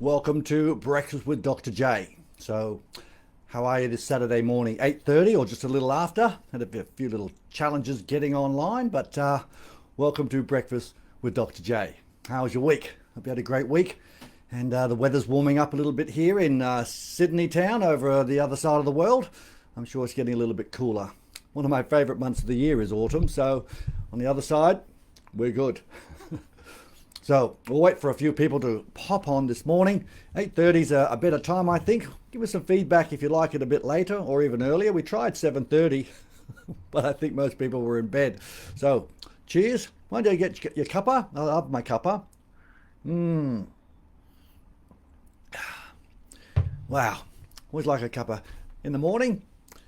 Welcome to Breakfast with Dr. J. So, how are you this Saturday morning? 8:30 or just a little after? Had a few little challenges getting online, but welcome to Breakfast with Dr. J. How was your week? Hope you had a great week. And the weather's warming up a little bit here in Sydney town over the other side of the world. I'm sure it's getting a little bit cooler. One of my favourite months of the year is autumn, so on the other side, we're good. So we'll wait for a few people to pop on this morning. 8:30 is a better time, I think. Give us some feedback if you like it a bit later or even earlier. We tried 7:30, but I think most people were in bed. So cheers. Why don't you get your cuppa? I love my cuppa. Wow. Always like a cuppa. In the morning,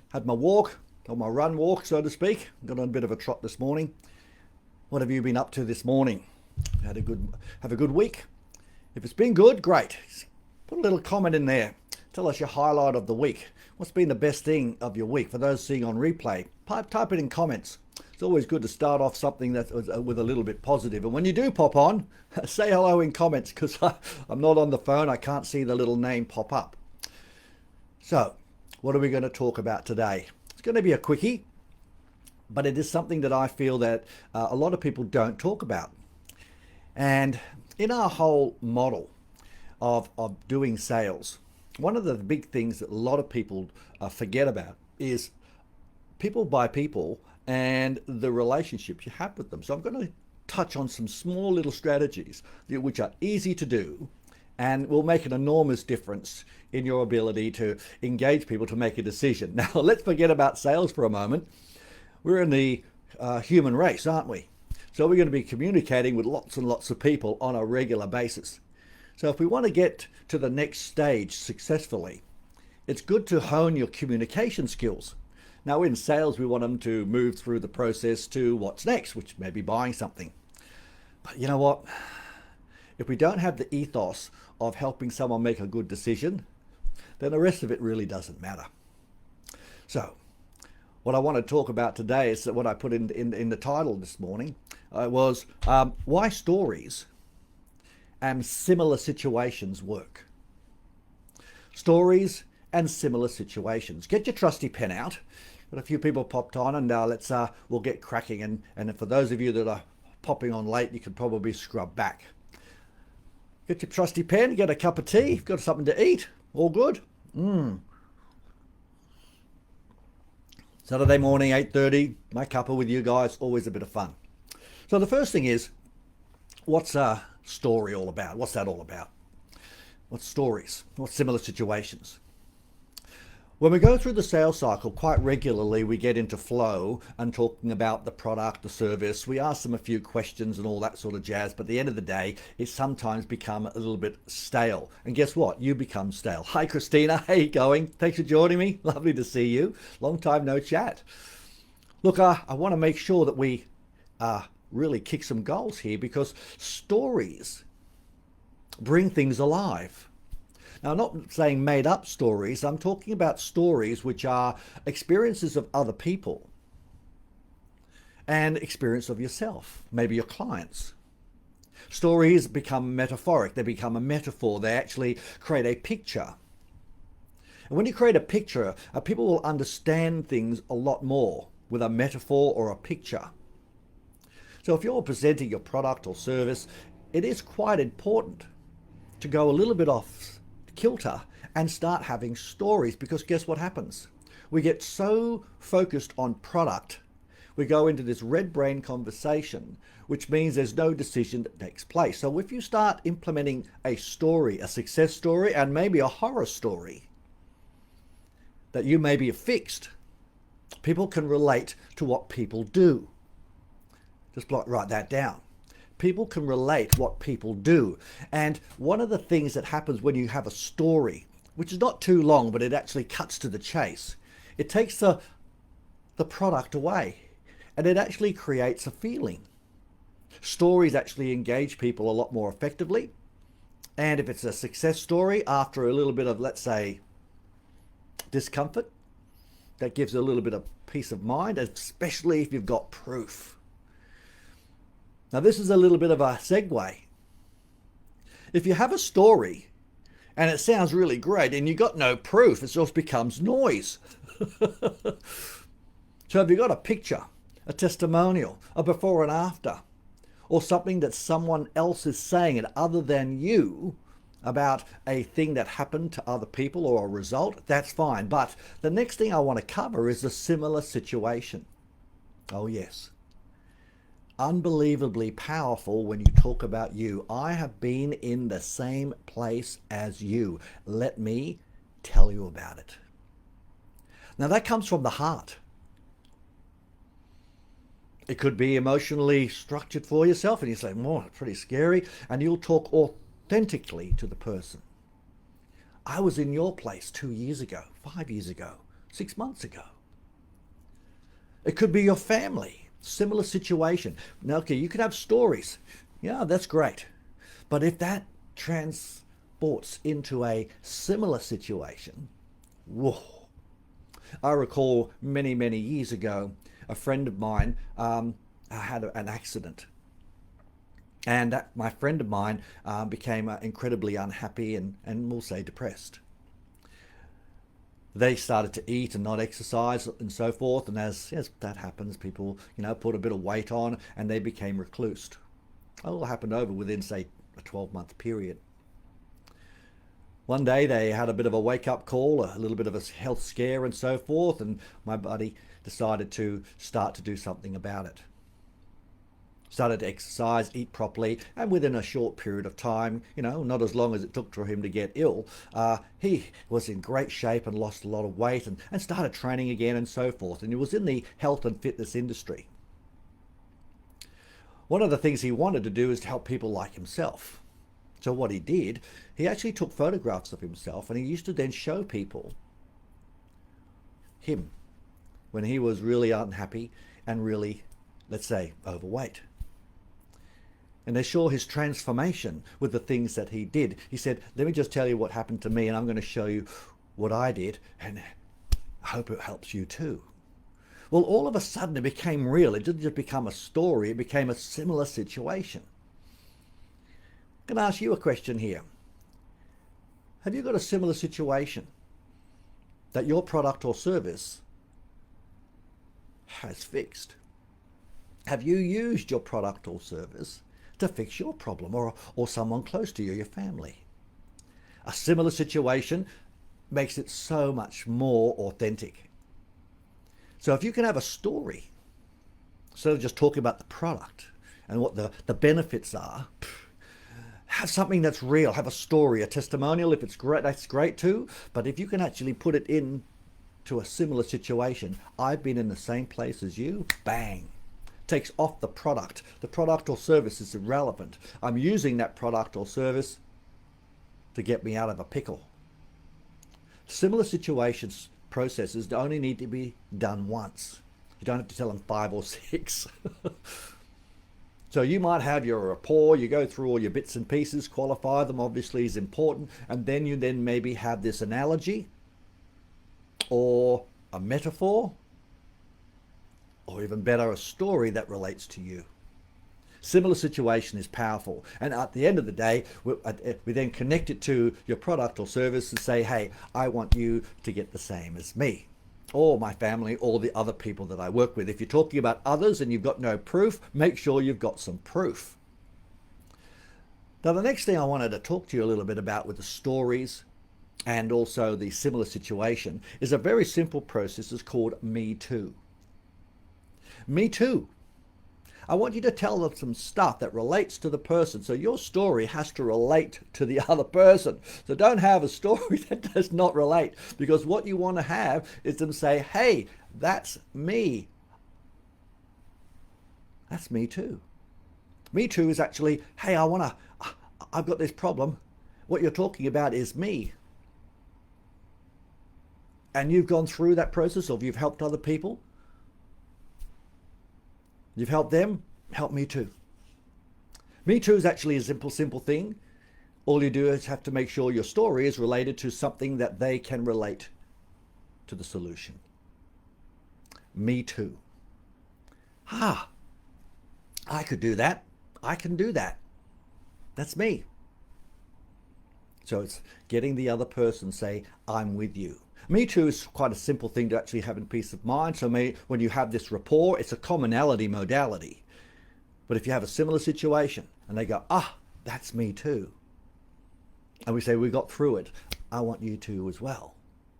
had my walk, or my run walk, so to speak. Got on a bit of a trot this morning. What have you been up to this morning? Have a good week. If it's been good, great. Put a little comment in there. Tell us your highlight of the week. What's been the best thing of your week? For those seeing on replay, type it in comments. It's always good to start off something that with a little bit positive. And when you do pop on, say hello in comments, because I'm not on the phone. I can't see the little name pop up. So, what are we going to talk about today? It's going to be a quickie, but it is something that I feel that a lot of people don't talk about. And in our whole model of doing sales, one of the big things that a lot of people forget about is people by people and the relationships you have with them. So I'm going to touch on some small little strategies which are easy to do and will make an enormous difference in your ability to engage people to make a decision. Now, let's forget about sales for a moment. We're in the human race, aren't we? So we're going to be communicating with lots and lots of people on a regular basis. So if we want to get to the next stage successfully, it's good to hone your communication skills. Now in sales, we want them to move through the process to what's next, which may be buying something. But you know what? If we don't have the ethos of helping someone make a good decision, then the rest of it really doesn't matter. So what I want to talk about today is what I put in the title this morning. Was why stories and similar situations work. Stories and similar situations. Get your trusty pen out. Got a few people popped on, and we'll get cracking. And for those of you that are popping on late, you can probably scrub back. Get your trusty pen. Get a cup of tea. You've got something to eat. All good. Saturday morning, 8:30. My cuppa with you guys. Always a bit of fun. So the first thing is, what's a story all about? What's that all about? What's stories? What's similar situations? When we go through the sales cycle, quite regularly we get into flow and talking about the product, the service. We ask them a few questions and all that sort of jazz, but at the end of the day, it sometimes become a little bit stale. And guess what? You become stale. Hi, Christina. How you going? Thanks for joining me. Lovely to see you. Long time no chat. Look, I want to make sure that we really kick some goals here, because stories bring things alive. Now, I'm not saying made up stories. I'm talking about stories which are experiences of other people and experience of yourself, maybe your clients. Stories become metaphoric. They become a metaphor. They actually create a picture. And when you create a picture, people will understand things a lot more with a metaphor or a picture. So if you're presenting your product or service, it is quite important to go a little bit off kilter and start having stories, because guess what happens? We get so focused on product, we go into this red brain conversation, which means there's no decision that takes place. So if you start implementing a story, a success story, and maybe a horror story that you maybe have fixed, people can relate to what people do. Just write that down. People can relate what people do. And one of the things that happens when you have a story, which is not too long, but it actually cuts to the chase, it takes the product away and it actually creates a feeling. Stories actually engage people a lot more effectively. And if it's a success story, after a little bit of, let's say, discomfort, that gives a little bit of peace of mind, especially if you've got proof. Now, this is a little bit of a segue. If you have a story and it sounds really great, and you got no proof. It just becomes noise. So have you got a picture, a testimonial, a before and after, or something that someone else is saying it other than you about a thing that happened to other people or a result? That's fine. But the next thing I want to cover is a similar situation. Oh yes. Unbelievably powerful when you talk about you. I have been in the same place as you. Let me tell you about it. Now that comes from the heart. It could be emotionally structured for yourself and you say, oh, it's pretty scary. And you'll talk authentically to the person. I was in your place 2 years ago, 5 years ago, 6 months ago. It could be your family, similar situation. Now, okay, you could have stories. Yeah, that's great. But if that transports into a similar situation, whoa. I recall many, many years ago, a friend of mine had an accident. And my friend of mine became incredibly unhappy and we'll say depressed. They started to eat and not exercise and so forth. And as that happens, people, put a bit of weight on and they became reclused. It all happened over within, say, a 12-month period. One day they had a bit of a wake-up call, a little bit of a health scare and so forth, and my buddy decided to start to do something about it. Started to exercise, eat properly, and within a short period of time, not as long as it took for him to get ill, he was in great shape and lost a lot of weight and started training again and so forth. And he was in the health and fitness industry. One of the things he wanted to do is to help people like himself. So what he did, he actually took photographs of himself and he used to then show people him when he was really unhappy and really, let's say, overweight. And they saw his transformation with the things that he did. He said, let me just tell you what happened to me and I'm going to show you what I did and I hope it helps you too. Well, all of a sudden it became real. It didn't just become a story, it became a similar situation. I'm going to ask you a question here. Have you got a similar situation that your product or service has fixed? Have you used your product or service to fix your problem or someone close to you, your family? A similar situation makes it so much more authentic. So if you can have a story, instead of just talking about the product and what the benefits are, have something that's real, have a story, a testimonial. If it's great, that's great too. But if you can actually put it in to a similar situation, I've been in the same place as you, bang. Takes off the product. The product or service is irrelevant. I'm using that product or service to get me out of a pickle. Similar situations, processes only need to be done once. You don't have to tell them 5 or 6. So you might have your rapport, you go through all your bits and pieces, qualify them, obviously is important, and then you maybe have this analogy or a metaphor, or even better, a story that relates to you. Similar situation is powerful. And at the end of the day, we then connect it to your product or service and say, hey, I want you to get the same as me, or my family, or the other people that I work with. If you're talking about others and you've got no proof, make sure you've got some proof. Now, the next thing I wanted to talk to you a little bit about with the stories and also the similar situation is a very simple process. It's called Me Too. Me Too. I want you to tell them some stuff that relates to the person. So your story has to relate to the other person. So don't have a story that does not relate, because what you want to have is them say, hey, that's me. That's me too. Me too is actually, hey, I've got this problem. What you're talking about is me. And you've gone through that process, or you've helped other people. You've helped them, help me too. Me too is actually a simple thing. All you do is have to make sure your story is related to something that they can relate to the solution. Me too. I could do that. I can do that. That's me. So it's getting the other person to say, I'm with you. Me too is quite a simple thing to actually have in peace of mind. So when you have this rapport, it's a commonality modality. But if you have a similar situation and they go, that's me too. And we say, we got through it. I want you to as well.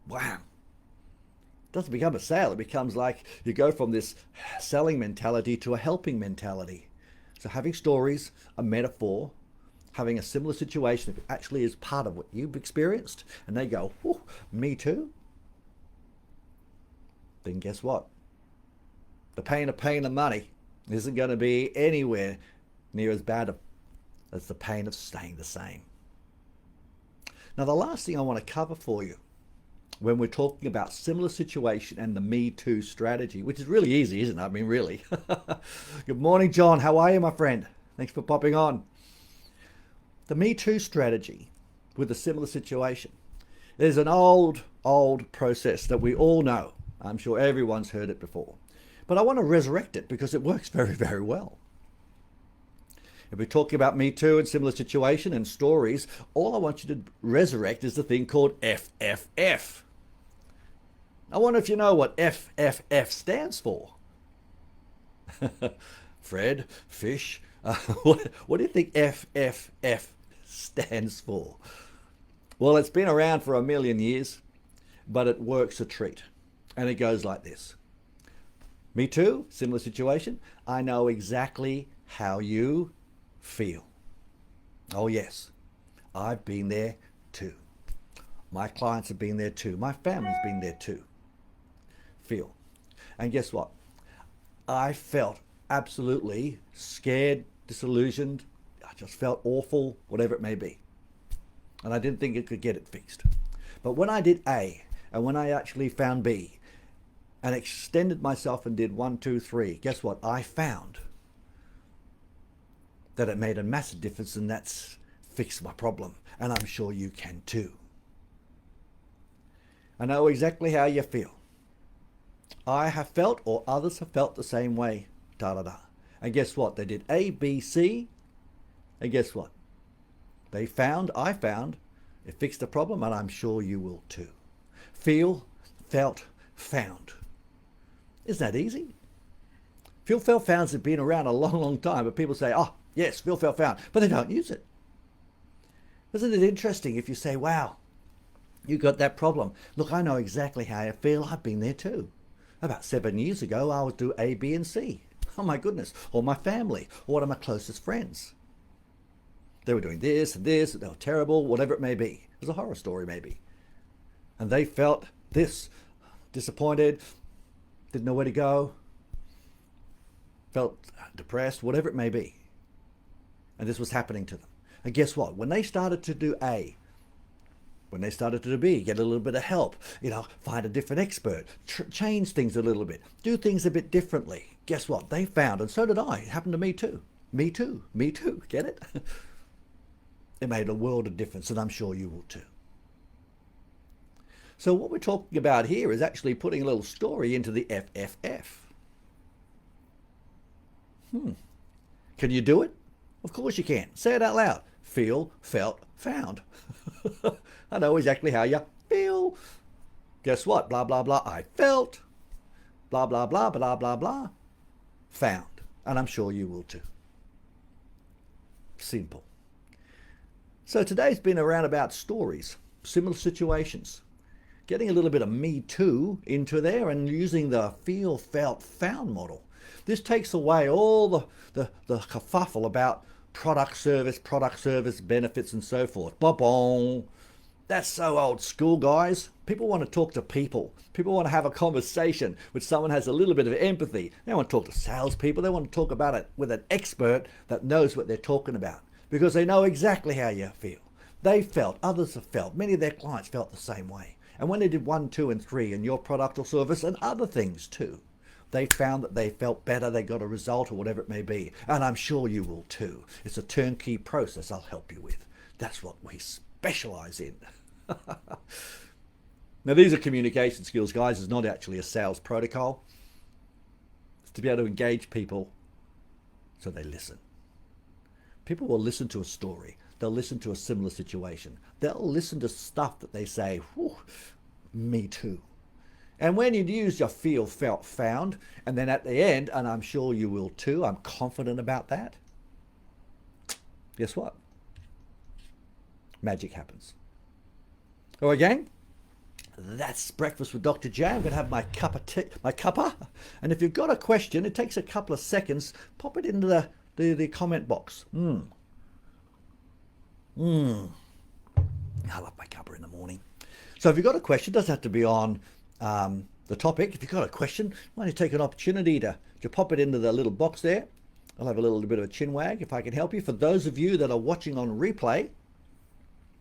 Wow. It doesn't become a sale. It becomes like you go from this selling mentality to a helping mentality. So having stories, a metaphor, having a similar situation, if it actually is part of what you've experienced, and they go, me too, then guess what? The pain of paying the money isn't going to be anywhere near as bad as the pain of staying the same. Now, the last thing I want to cover for you when we're talking about similar situation and the Me Too strategy, which is really easy, isn't it? I mean, really. Good morning, John. How are you, my friend? Thanks for popping on. The Me Too strategy with a similar situation. There's an old process that we all know. I'm sure everyone's heard it before. But I want to resurrect it because it works very, very well. If we're talking about Me Too and similar situation and stories, all I want you to resurrect is the thing called FFF. I wonder if you know what FFF stands for. Fred, fish. What do you think FFF stands for? Well, it's been around for 1,000,000 years, but it works a treat. And it goes like this. Me too, similar situation. I know exactly how you feel. Oh yes, I've been there too. My clients have been there too. My family's been there too. Feel. And guess what? I felt absolutely scared, disillusioned. I just felt awful, whatever it may be. And I didn't think it could get it fixed. But when I did A, and when I actually found B, and extended myself and did 1, 2, 3, guess what? I found that it made a massive difference, and that's fixed my problem. And I'm sure you can too. I know exactly how you feel. I have felt, or others have felt the same way. And guess what? They did A, B, C. And guess what? I found, it fixed the problem, and I'm sure you will too. Feel, felt, found. Isn't that easy? Feel, felt, founds have been around a long, long time, but people say, yes, feel, felt, found, but they don't use it. Isn't it interesting if you say, wow, you got that problem. Look, I know exactly how you feel. I've been there too. About 7 years ago, I would do A, B, and C. Oh my goodness. Or my family, or one of my closest friends. They were doing this and this, they were terrible, whatever it may be. It was a horror story maybe. And they felt this, disappointed, didn't know where to go, felt depressed, whatever it may be. And this was happening to them. And guess what? When they started to do A, when they started to do B, get a little bit of help, find a different expert, change things a little bit, do things a bit differently. Guess what? They found, and so did I. It happened to me too. Me too. Me too. Get it? It made a world of difference, and I'm sure you will too. So what we're talking about here is actually putting a little story into the FFF. Can you do it? Of course you can. Say it out loud. Feel, felt, found. I know exactly how you feel. Guess what? Blah, blah, blah. I felt. Blah, blah, blah, blah, blah, blah. Found. And I'm sure you will too. Simple. So today's been around about stories, similar situations. Getting a little bit of Me Too into there and using the feel, felt, found model. This takes away all the kerfuffle about product service, benefits, and so forth. Ba-bong. That's so old school, guys. People want to talk to people. People want to have a conversation with someone who has a little bit of empathy. They want to talk to salespeople. They want to talk about it with an expert that knows what they're talking about because they know exactly how you feel. They felt, others have felt, many of their clients felt the same way. And when they did 1, 2, and 3 in your product or service and other things too, they found that they felt better, they got a result or whatever it may be. And I'm sure you will too. It's a turnkey process I'll help you with. That's what we specialize in. Now these are communication skills, guys. It's not actually a sales protocol. It's to be able to engage people so they listen. People will listen to a story. they'll listen to a similar situation. They'll listen to stuff that they say, whew, me too. And when you use your feel, felt, found, and then at the end, and I'm sure you will too, I'm confident about that, guess what? Magic happens. All right, gang? That's Breakfast with Dr. J. I'm going to have my cup of tea, my cuppa. And if you've got a question, it takes a couple of seconds. Pop it into the comment box. I love my cuppa in the morning. So if you've got a question, it doesn't have to be on the topic. If you've got a question, why don't you take an opportunity to pop it into the little box there. I'll have a little bit of a chin wag if I can help you. For those of you that are watching on replay,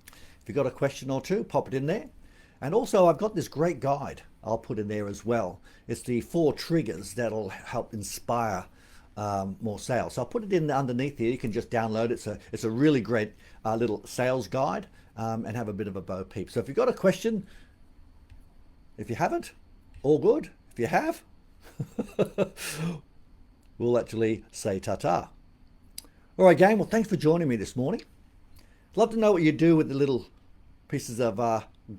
if you've got a question or two, pop it in there. And also, I've got this great guide I'll put in there as well. It's the 4 triggers that'll help inspire more sales. So I'll put it in underneath here. You can just download it. It's a really great little sales guide and have a bit of a bo peep. So if you've got a question, if you haven't, all good. If you have, we'll actually say ta-ta. All right, gang. Well, thanks for joining me this morning. I'd love to know what you do with the little pieces of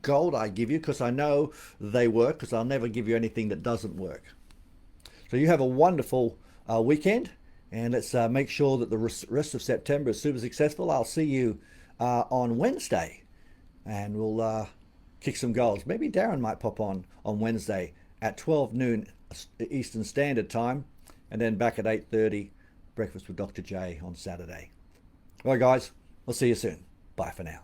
gold I give you, because I know they work, because I'll never give you anything that doesn't work. So you have a wonderful weekend, and let's make sure that the rest of September is super successful. I'll see you on Wednesday, and we'll kick some goals. Maybe Darren might pop on Wednesday at 12 noon Eastern Standard Time, and then back at 8:30 Breakfast with Dr. J on Saturday. All right, guys, we'll see you soon. Bye for now.